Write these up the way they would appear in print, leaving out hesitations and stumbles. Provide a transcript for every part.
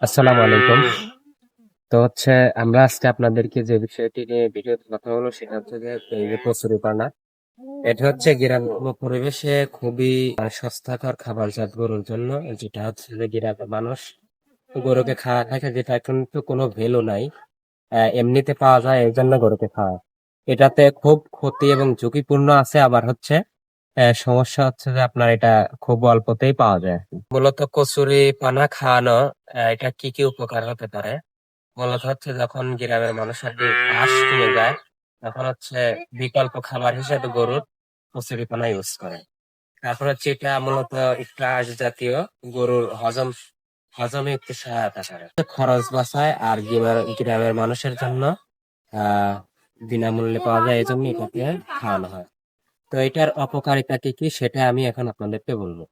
আসসালামু আলাইকুম। তো হচ্ছে আমরা আজকে আপনাদেরকে যে বিষয়টি নিয়ে ভিডিওতে কথা বলবো সেটা হচ্ছে যে এই যে কচুরিপানা। এটা হচ্ছে গ্রাম্য পরিবেশে খুবই স্বাস্থ্যকর খাবারজাত গরুর জন্য, যেটা হচ্ছে যে গ্রামের মানুষ গরুকে খাওয়া থাকে, যেটা কিন্তু কোনো ভ্যালু নাই। এমনিতে পাওয়া যায় এই জন্য গরুকে খাওয়া। এটাতে খুব ক্ষতি এবং ঝুঁকিপূর্ণ আছে, আবার হচ্ছে সমস্যা হচ্ছে যে আপনার এটা খুব অল্পতেই পাওয়া যায় আর কি। মূলত কচুরি পানা খাওয়ানো, এটা কি কি উপকার হতে পারে? মূলত হচ্ছে যখন গ্রামের মানুষের ঘাস কমে যায়, তখন হচ্ছে বিকল্প খাবার হিসেবে গরুর কচুরিপানা ইউজ করে। তারপর হচ্ছে এটা মূলত একটু আঁশ জাতীয়, গরুর হজমে একটু সহায়তা করে, খরচ বাঁচায়, আর গ্রামের মানুষের জন্য আহ বিনামূল্যে পাওয়া যায়, এই জন্য এটাকে খাওয়ানো হয়। তো এটার অপকারিতা কি কি সেটা আমি এখন আপনাদেরকে বলবো।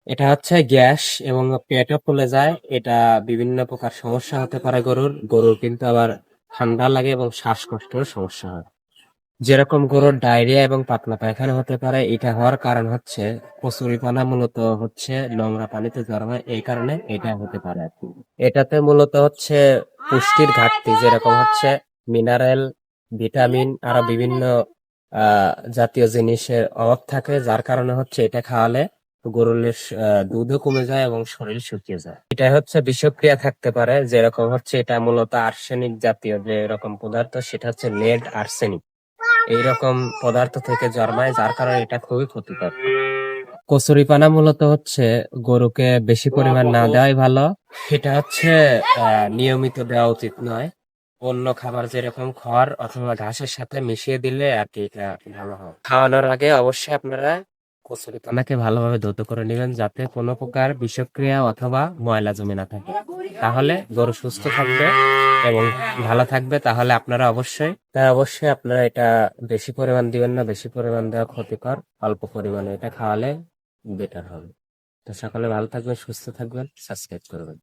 এটা হচ্ছে গ্যাস এবং পেটও ফুলে যায়। এটা বিভিন্ন প্রকার সমস্যা হতে পারে গরুর কিন্তু আবার ঠান্ডা লাগে এবং শ্বাসকষ্টের সমস্যা হয়। যেরকম গরুর ডায়রিয়া এবং পাতলা পায়খানা হতে পারে, এটা হওয়ার কারণ হচ্ছে কচুরিপানা মূলত হচ্ছে নোংরা পানিতে জন্মায়, এই কারণে এটা হতে পারে আর কি। এটাতে মূলত হচ্ছে পুষ্টির ঘাটতি, যেরকম হচ্ছে মিনারেল, ভিটামিন, আরো বিভিন্ন জাতীয় জিনিসের অভাব থাকে, যার কারণে হচ্ছে এটা খাওয়ালে গরুর দুধও কমে যায় এবং শরীর শুকিয়ে যায়। এটা হচ্ছে বিষক্রিয়া থাকতে পারে, যেরকম হচ্ছে এটা মূলত আর্সেনিক জাতীয় যে এরকম পদার্থ, সেটা হচ্ছে লেড আর্সেনিক, এইরকম পদার্থ থেকে জন্মায়, যার কারণে এটা খুবই ক্ষতিকর। কচুরিপানা মূলত হচ্ছে গরুকে বেশি পরিমাণ না দেওয়াই ভালো। এটা হচ্ছে নিয়মিত দেওয়া উচিত নয়। অন্য খাবার যেরকম খড় অথবা ঘাসের সাথে মিশিয়ে দিলে আর কি এটা ভালো হয়। খাওয়ানোর আগে অবশ্যই আপনারা কচুরিপানাকে ভালোভাবে ধৌত করে নেবেন, যাতে কোনো প্রকার বিষক্রিয়া অথবা ময়লা জমে না থাকে। তাহলে গরু সুস্থ থাকবে এবং ভালো থাকবে। তাই অবশ্যই আপনারা এটা বেশি পরিমাণ দিবেন না, বেশি পরিমাণ দেওয়া ক্ষতিকর। অল্প পরিমাণে এটা খাওয়ালে বেটার হবে। তো সকলে ভালো থাকবেন, সুস্থ থাকবেন, সাবস্ক্রাইব করবেন।